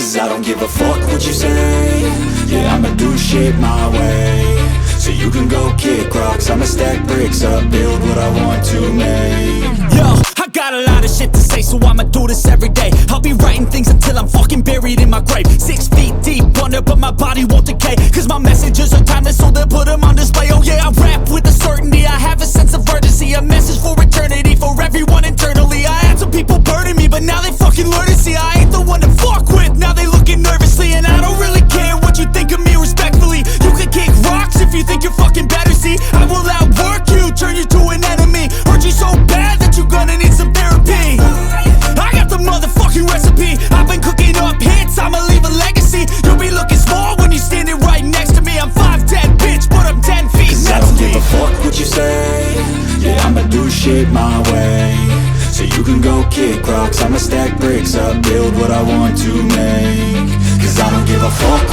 Cause I don't give a fuck what you say. Yeah, I'ma do shit my way. So you can go kick rocks, I'ma stack bricks up, build what I want to make. Yo, I got a lot of shit to say, so I'ma do this every day. I'll be writing things until I'm fucking buried in my grave. 6 feet deep under, but my body won't decay. Cause my messages are timeless, so they'll put them on display. Oh yeah, I rap with a certainty, I have a sense of urgency. A message for eternity, for everyone internally. I had some people burning me, but now they fucking learn to see I ain't the one to fuck with, now they looking nervously. And I don't really care what you think of me respectfully. You can kick rocks if you think you're fucking better, see. I will outwork you, turn you to an enemy. Hurt you so bad that you're gonna need some therapy. I got the motherfucking recipe. I've been cooking up hits, I'ma leave a legacy. You'll be looking small when you're standing right next to me. I'm 5'10", bitch, but I'm 10 feet Cause I don't give a fuck what you say. Yeah, I'ma do shit my way. So you can go kick rocks, I'ma stack bricks up, build what I want to make. Cause I don't give a fuck